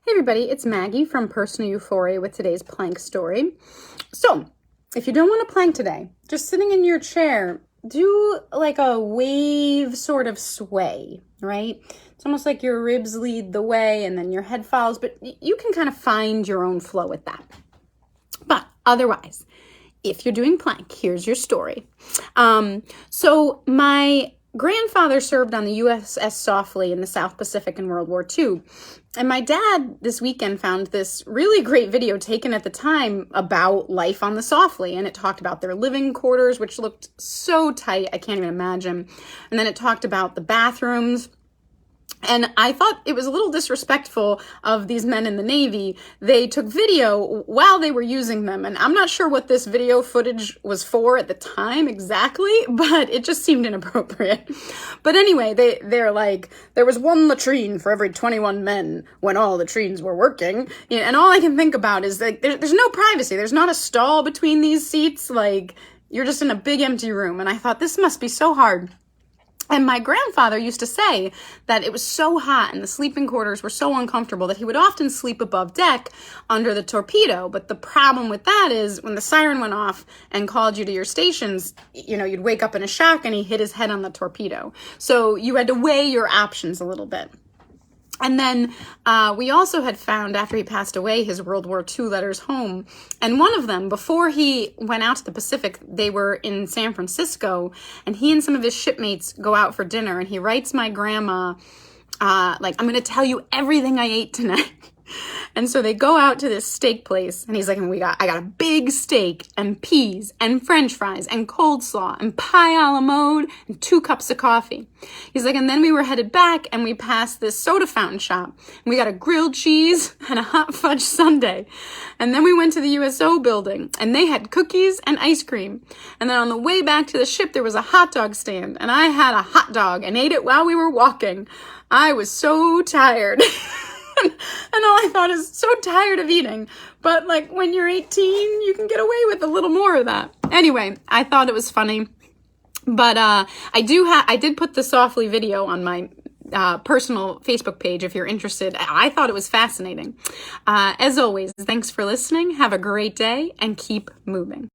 Hey everybody, it's Maggie from Personal Euphoria with today's plank story. So, if you don't want to plank today, just sitting in your chair, do like a wave sort of sway, right? It's almost like your ribs lead the way and then your head follows, but you can kind of find your own flow with that. But otherwise, if you're doing plank, here's your story. So my grandfather served on the USS Saufley in the South Pacific in World War II. And my dad this weekend found this really great video taken at the time about life on the Saufley. And it talked about their living quarters, which looked so tight, I can't even imagine. And then it talked about the bathrooms. And I thought it was a little disrespectful of these men in the Navy. They took video while they were using them. And I'm not sure what this video footage was for at the time exactly, but it just seemed inappropriate. But anyway, they're like, there was one latrine for every 21 men when all latrines were working. And all I can think about is like, there's no privacy. There's not a stall between these seats. Like, you're just in a big empty room. And I thought, this must be so hard. And my grandfather used to say that it was so hot and the sleeping quarters were so uncomfortable that he would often sleep above deck under the torpedo. But the problem with that is when the siren went off and called you to your stations, you'd wake up in a shock and he hit his head on the torpedo. So you had to weigh your options a little bit. And then we also had found, after he passed away, his World War II letters home. And one of them, before he went out to the Pacific, they were in San Francisco. And he and some of his shipmates go out for dinner. And he writes my grandma, I'm going to tell you everything I ate tonight. And so they go out to this steak place, and he's like, I got a big steak and peas and french fries and coleslaw and pie a la mode and 2 cups of coffee. He's like, and then we were headed back and we passed this soda fountain shop and we got a grilled cheese and a hot fudge sundae. And then we went to the USO building and they had cookies and ice cream. And then on the way back to the ship, there was a hot dog stand and I had a hot dog and ate it while we were walking. I was so tired. And all I thought is so tired of eating. But like when you're 18, you can get away with a little more of that. Anyway, I thought it was funny. But I did put the Saufley video on my personal Facebook page if you're interested. I thought it was fascinating. As always, thanks for listening. Have a great day and keep moving.